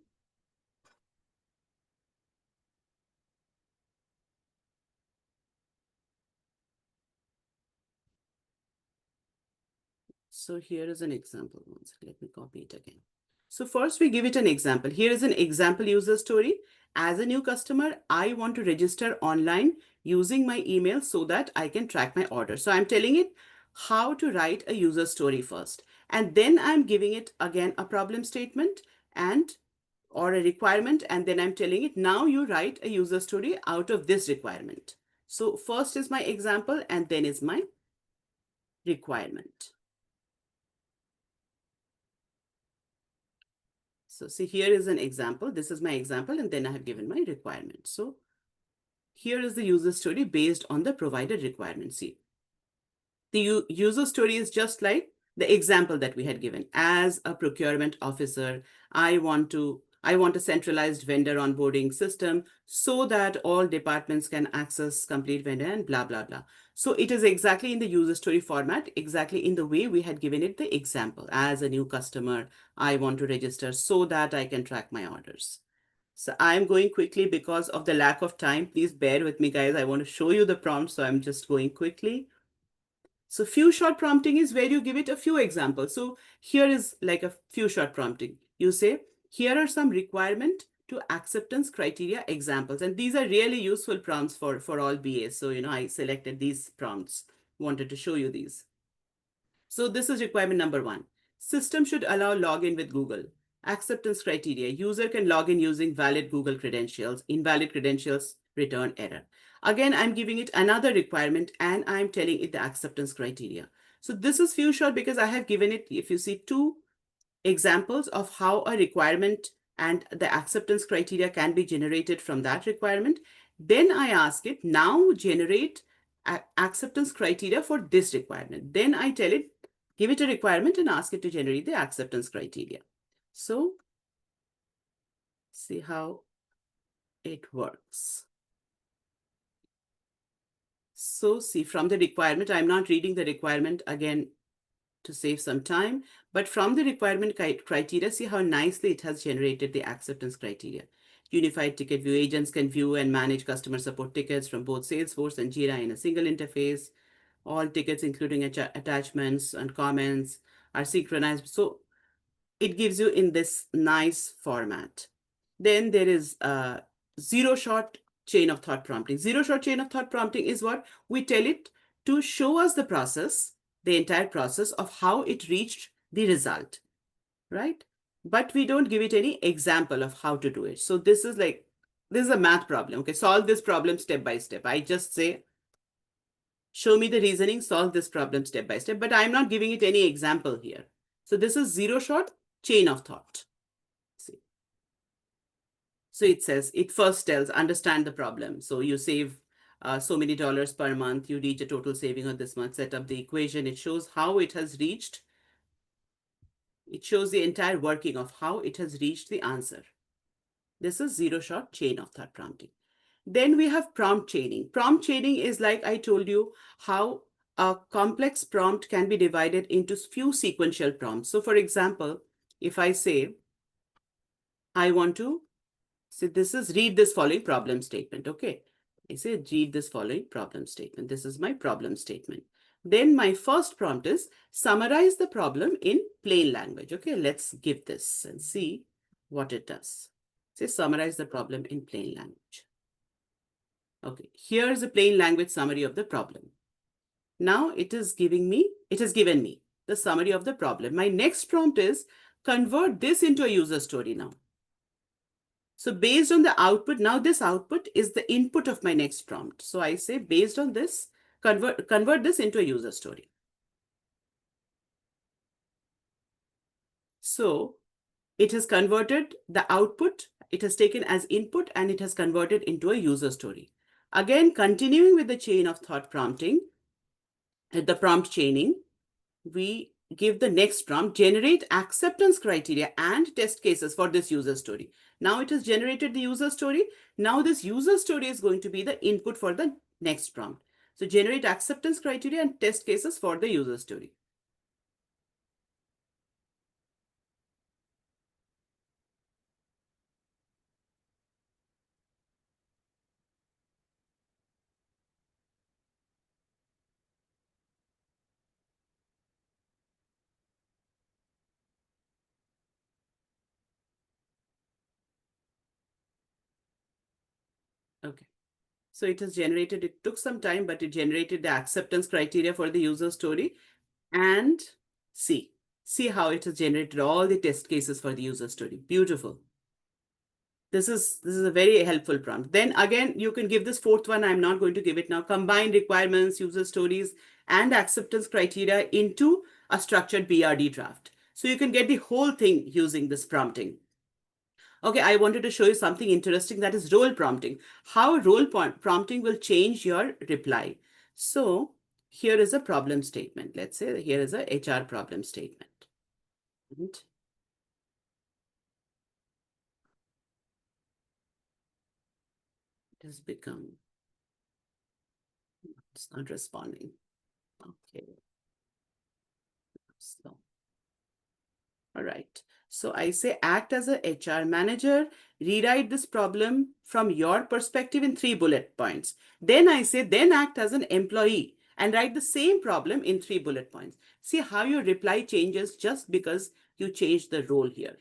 so here is an example. One second, let me copy it again. So first we give it an example. Here is an example user story. As a new customer, I want to register online using my email so that I can track my order. So I'm telling it how to write a user story first. And then I'm giving it again a problem statement or a requirement. And then I'm telling it, now you write a user story out of this requirement. So first is my example and then is my requirement. So see, here is an example. This is my example, and then I have given my requirement. So here is the user story based on the provided requirement. See, the user story is just like the example that we had given. As a procurement officer, I want a centralized vendor onboarding system so that all departments can access complete vendor and blah, blah, blah. So it is exactly in the user story format, exactly in the way we had given it the example. As a new customer, I want to register so that I can track my orders. So I'm going quickly because of the lack of time. Please bear with me, guys. I want to show you the prompt, so I'm just going quickly. So few shot prompting is where you give it a few examples. So here is like a few shot prompting. You say, here are some requirement to acceptance criteria examples. And these are really useful prompts for all BAs. So, I selected these prompts, wanted to show you these. So this is requirement number 1. System should allow login with Google. Acceptance criteria. User can log in using valid Google credentials. Invalid credentials, return error. Again, I'm giving it another requirement and I'm telling it the acceptance criteria. So this is few shot because I have given it, if you see, 2 examples of how a requirement and the acceptance criteria can be generated from that requirement. Then I ask it, now generate acceptance criteria for this requirement. Then I tell it, give it a requirement and ask it to generate the acceptance criteria. So see how it works. So see, from the requirement, I'm not reading the requirement again to save some time, but from the requirement criteria, see how nicely it has generated the acceptance criteria. Unified ticket view. Agents can view and manage customer support tickets from both Salesforce and Jira in a single interface. All tickets, including attachments and comments, are synchronized. So it gives you in this nice format. Then there is zero shot chain of thought prompting. Zero shot chain of thought prompting is what we tell it to show us the process, the entire process of how it reached the result, right? But we don't give it any example of how to do it. So this is a math problem. Okay, solve this problem step by step. I just say, show me the reasoning, solve this problem step by step, but I'm not giving it any example here. So this is zero shot chain of thought. See. So it says, it first tells, understand the problem. So you save so many dollars per month, you reach a total saving of this month, set up the equation. It shows how it has reached. It shows the entire working of how it has reached the answer. This is zero shot chain of thought prompting. Then we have prompt chaining. Prompt chaining is, like I told you, how a complex prompt can be divided into few sequential prompts. So for example, if I say, I want to, this is read this following problem statement. Okay. I say read this following problem statement. This is my problem statement. Then my first prompt is summarize the problem in plain language. Okay, let's give this and see what it does. Say summarize the problem in plain language. Okay, here's a plain language summary of the problem. Now it has given me the summary of the problem. My next prompt is convert this into a user story now. So based on the output, now this output is the input of my next prompt. So I say, based on this, convert this into a user story. So it has converted the output, it has taken as input and it has converted into a user story. Again, continuing with the chain of thought prompting, the prompt chaining, we give the next prompt, generate acceptance criteria and test cases for this user story. Now it has generated the user story. Now this user story is going to be the input for the next prompt. So generate acceptance criteria and test cases for the user story. Okay. So it has generated, it took some time, but it generated the acceptance criteria for the user story. And see how it has generated all the test cases for the user story. Beautiful. This is a very helpful prompt. Then again, you can give this fourth one. I'm not going to give it now. Combine requirements, user stories, and acceptance criteria into a structured BRD draft. So you can get the whole thing using this prompting. Okay, I wanted to show you something interesting, that is role prompting. How role prompting will change your reply. So here is a problem statement. Let's say here is a HR problem statement. And it has become, it's not responding. Okay. So, all right. So I say act as a HR manager, rewrite this problem from your perspective in 3 bullet points. Then I say, then act as an employee and write the same problem in 3 bullet points. See how your reply changes just because you change the role here.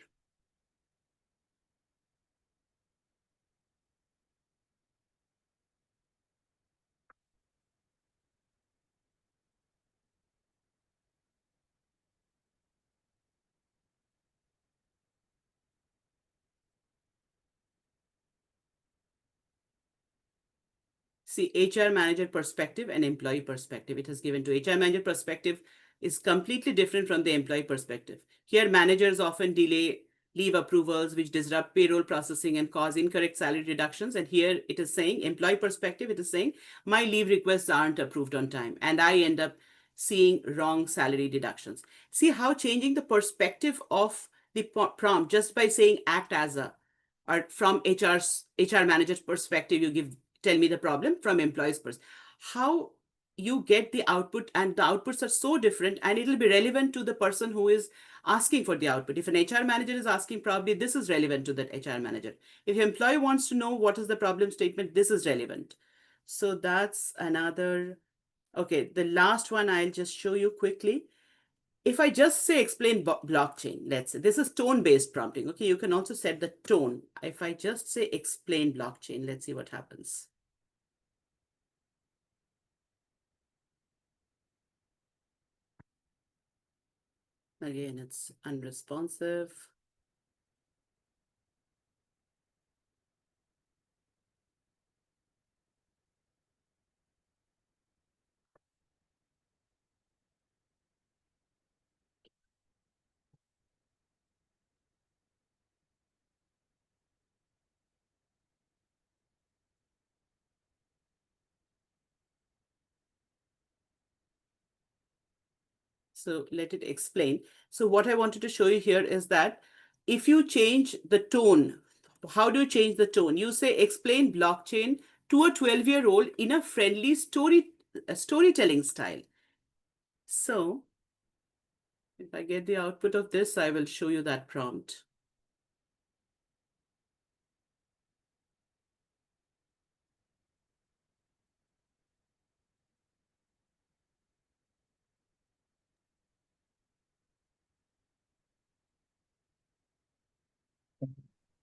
See, HR manager perspective and employee perspective. It has given to HR manager perspective is completely different from the employee perspective. Here, managers often delay leave approvals, which disrupt payroll processing and cause incorrect salary reductions. And here it is saying, employee perspective, it is saying, my leave requests aren't approved on time, and I end up seeing wrong salary deductions. See how changing the perspective of the prompt just by saying act as a, or from HR manager's perspective, you give tell me the problem from employees perspective. How you get the output, and the outputs are so different, and it'll be relevant to the person who is asking for the output. If an HR manager is asking, probably this is relevant to that HR manager. If the employee wants to know what is the problem statement, this is relevant. So that's another. Okay, the last one I'll just show you quickly. If I just say explain blockchain, let's say this is tone-based prompting. Okay, you can also set the tone. If I just say explain blockchain, let's see what happens. Again, it's unresponsive. So let it explain. So what I wanted to show you here is that if you change the tone, how do you change the tone? You say explain blockchain to a 12-year-old in a friendly storytelling style. So if I get the output of this, I will show you that prompt.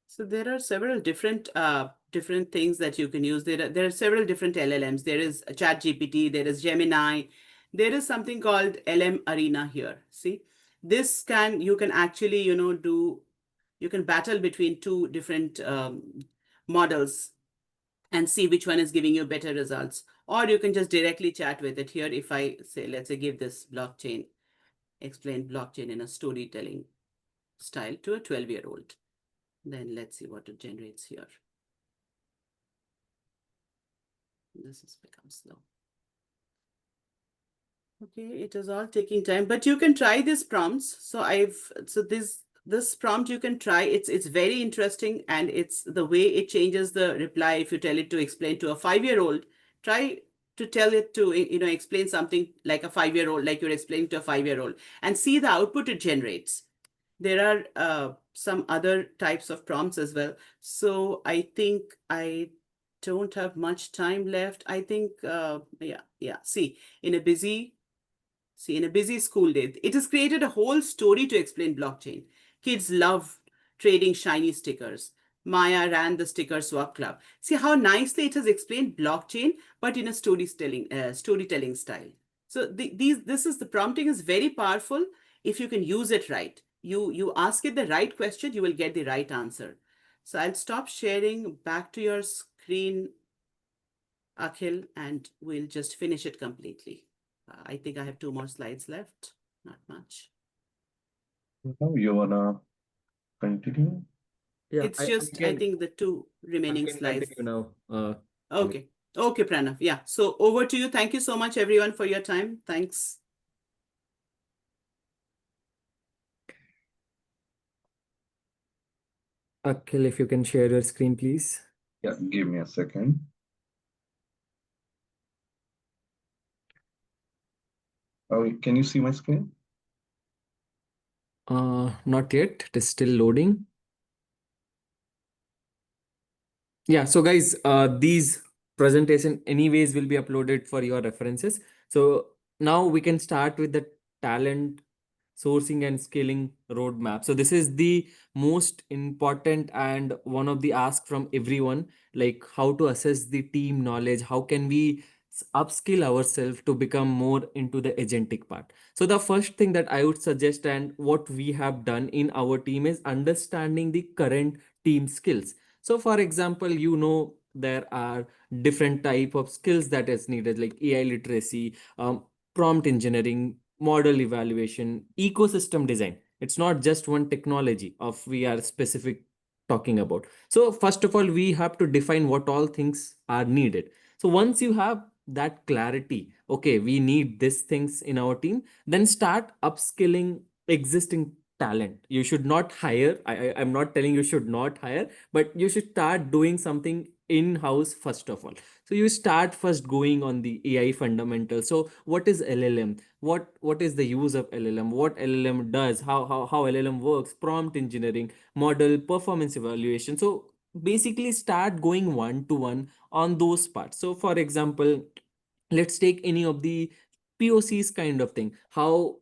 So there are several different things that you can use. There are several different LLMs. There is ChatGPT, there is Gemini, there is something called LM Arena here. See, this you can actually you can battle between 2 different models and see which one is giving you better results. Or you can just directly chat with it. Here, if I say, let's say, give this blockchain, explain blockchain in a storytelling style to a 12-year-old. Then let's see what it generates here. This has become slow. Okay, it is all taking time, but you can try these prompts. So this prompt you can try. It's very interesting, and it's the way it changes the reply. If you tell it to explain to a 5-year-old, try to tell it to, explain something like a 5-year-old, like you're explaining to a 5-year-old, and see the output it generates. There are some other types of prompts as well. So I think I don't have much time left. I think, yeah. See, in a busy school day, it has created a whole story to explain blockchain. Kids love trading shiny stickers. Maya ran the sticker swap club. See how nicely it has explained blockchain, but in a storytelling style. So the prompting is very powerful if you can use it right. You ask it the right question, you will get the right answer. So I'll stop sharing. Back to your screen, Akhil, and we'll just finish it completely. I think I have 2 more slides left. Not much. You wanna continue? Yeah, It's just, I think, the 2 remaining can slides. continue now. Okay. Okay, Pranav. Yeah. So over to you. Thank you so much, everyone, for your time. Thanks. Akhil, if you can share your screen, please. Yeah, give me a second. Oh, can you see my screen? Not yet. It is still loading. Yeah, so guys, these presentation anyways will be uploaded for your references. So now we can start with the talent sourcing and scaling roadmap. So this is the most important and one of the ask from everyone, like how to assess the team knowledge, how can we upskill ourselves to become more into the agentic part. So the first thing that I would suggest and what we have done in our team is understanding the current team skills. So for example, there are different type of skills that is needed, like AI literacy, prompt engineering, model evaluation, ecosystem design. It's not just one technology of we are specific talking about. So first of all, we have to define what all things are needed. So once you have that clarity, okay, we need these things in our team, then start upskilling existing talent. You should not hire. I'm not telling you should not hire, but you should start doing something in-house first of all. So you start first going on the AI fundamentals. So what is LLM? What is the use of LLM? What LLM does? How LLM works? Prompt engineering, model performance evaluation. So basically start going one to one on those parts. So for example, let's take any of the POCs kind of thing. How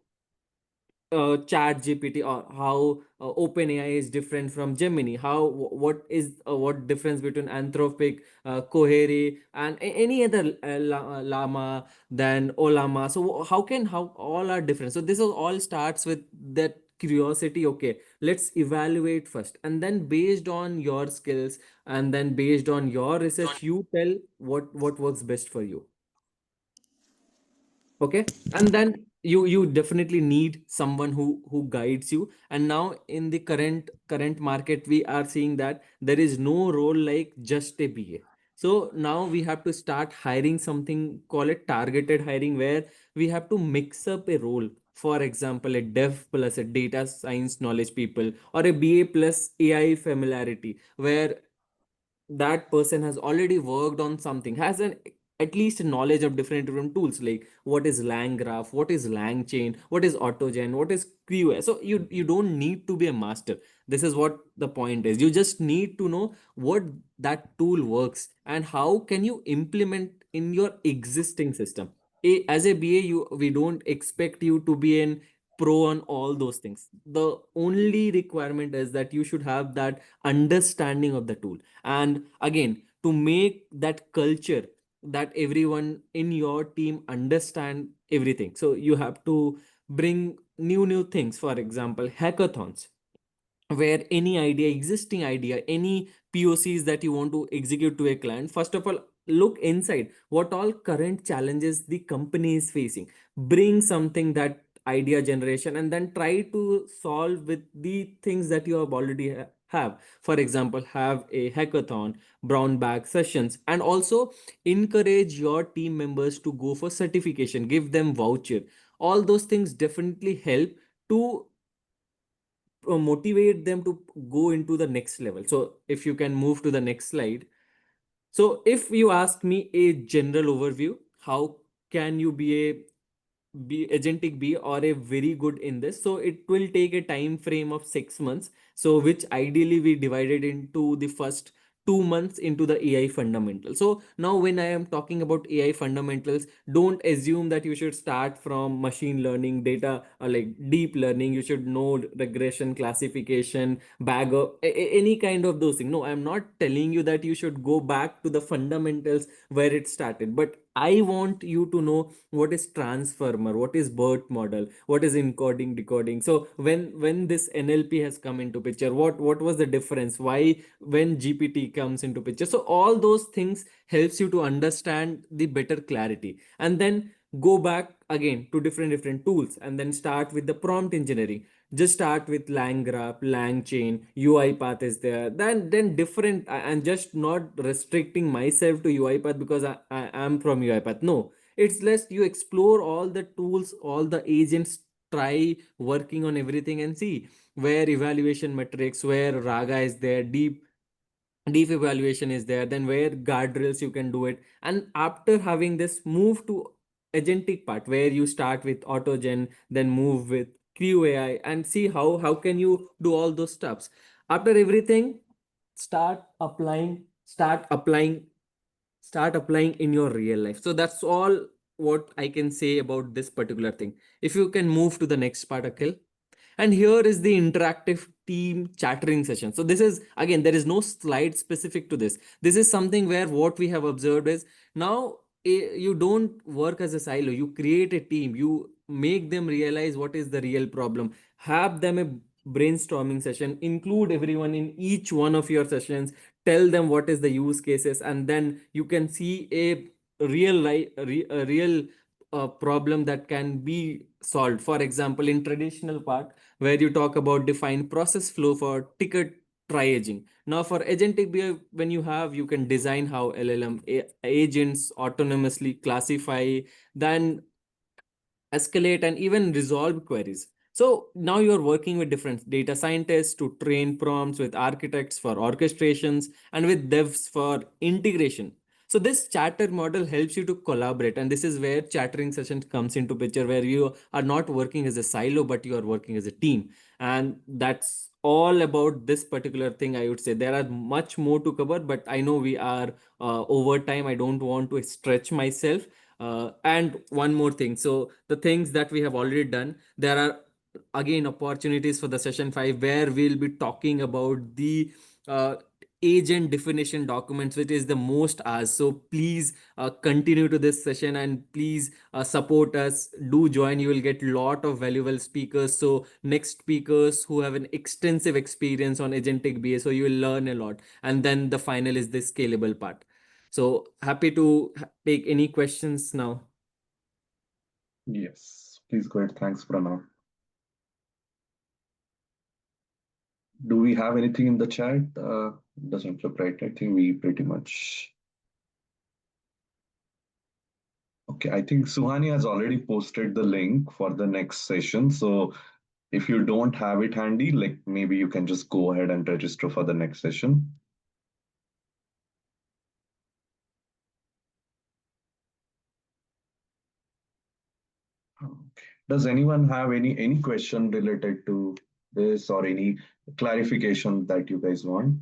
chat gpt or how OpenAI is different from Gemini, how what is what difference between Anthropic, Cohere, and any other llama than Olama. So how all are different. So this is all starts with that curiosity. Okay, let's evaluate first, and then based on your skills and then based on your research, you tell what works best for you. Okay, and then you definitely need someone who guides you. And now in the current market, we are seeing that there is no role like just a BA. So now we have to start hiring something, call it targeted hiring, where we have to mix up a role. For example, a dev plus a data science knowledge people, or a BA plus AI familiarity, where that person has already worked on something, has an at least a knowledge of different tools, like what is LangGraph, what is LangChain, what is AutoGen, what is QA. So you don't need to be a master. This is what the point is. You just need to know what that tool works and how can you implement in your existing system. As a BA, we don't expect you to be an pro on all those things. The only requirement is that you should have that understanding of the tool. And again, to make that culture that everyone in your team understand everything, so you have to bring new things. For example, hackathons, where any idea, existing idea, any POCs that you want to execute to a client, first of all, look inside what all current challenges the company is facing, bring something that idea generation, and then try to solve with the things that you have already have. For example, have a hackathon, brown bag sessions, and also encourage your team members to go for certification, give them voucher. All those things definitely help to motivate them to go into the next level. So if you can move to the next slide. So if you ask me a general overview, how can you be agentic be or a very good in this. So it will take a time frame of 6 months, so which ideally we divided into the first 2 months into the AI fundamentals. So now when I am talking about AI fundamentals, don't assume that you should start from machine learning data or like deep learning. You should know regression, classification, bag of any kind of those things. No, I'm not telling you that you should go back to the fundamentals where it started, but I want you to know what is transformer, what is BERT model, what is encoding, decoding. So when this NLP has come into picture, what was the difference? Why when GPT comes into picture? So all those things helps you to understand the better clarity, and then go back again to different tools, and then start with the prompt engineering. Just start with LangGraph, LangChain, UiPath is there. Then different. I'm just not restricting myself to UiPath because I am from UiPath. No, it's less you explore all the tools, all the agents, try working on everything and see where evaluation metrics, where Raga is there, deep evaluation is there, then where guardrails you can do it. And after having this, move to agentic part where you start with autogen, then move with QAI and see how can you do all those steps. After everything, start applying, start applying in your real life. So that's all what I can say about this particular thing. If you can move to the next part, Akhil. And here is the interactive team chattering session. So this is, again, there is no slide specific to this. This is something where what we have observed is now you don't work as a silo. You create a team. You make them realize what is the real problem. Have them a brainstorming session. Include everyone in each one of your sessions. Tell them what is the use cases, and then you can see a real life, a real problem that can be solved. For example, in traditional part where you talk about defined process flow for ticket triaging. Now for agentic BA, when you can design how agents autonomously classify, then escalate and even resolve queries. So now you're working with different data scientists to train prompts, with architects for orchestrations, and with devs for integration. So this chatter model helps you to collaborate, and this is where chattering session comes into picture, where you are not working as a silo, but you are working as a team. And that's all about this particular thing. I would say there are much more to cover, but I know we are over time. I don't want to stretch myself. And one more thing. So the things that we have already done, there are again opportunities for the session 5 where we'll be talking about the uh, agent definition documents, which is the most asked. So please continue to this session, and please support us. Do join. You will get lot of valuable speakers. So next speakers who have an extensive experience on agentic BA. So you will learn a lot. And then the final is the scalable part. So happy to take any questions now. Yes, please go ahead. Thanks, Pranav. Do we have anything in the chat? Doesn't look right. I think we pretty much. Okay, I think Suhani has already posted the link for the next session. So if you don't have it handy, like maybe you can just go ahead and register for the next session. Okay. Does anyone have any question related to this or any clarification that you guys want?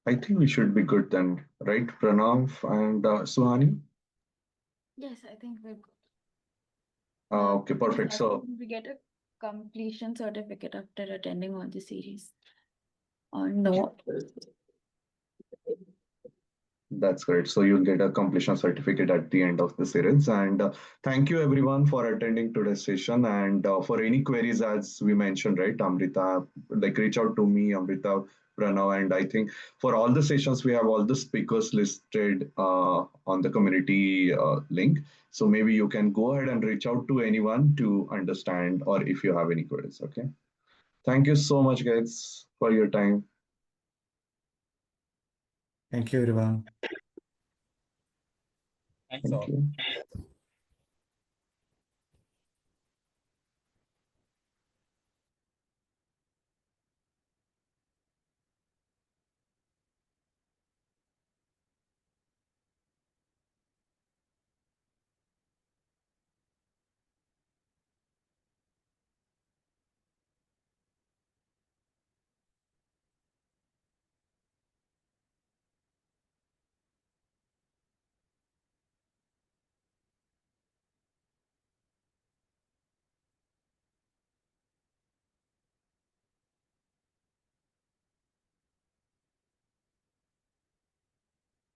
I think we should be good then, right, Pranav and Suhani? Yes, I think we're good. Okay, perfect. So we get a completion certificate after attending all the series. Or no? that's great. So you'll get a completion certificate at the end of the series. And thank you everyone for attending today's session. And for any queries, as we mentioned, right, Amrita, like reach out to me, Amrita, Pranav, and I think for all the sessions, we have all the speakers listed on the community link. So maybe you can go ahead and reach out to anyone to understand or if you have any queries. Okay. Thank you so much, guys, for your time. Thank you, everyone. Thanks Thank all. you.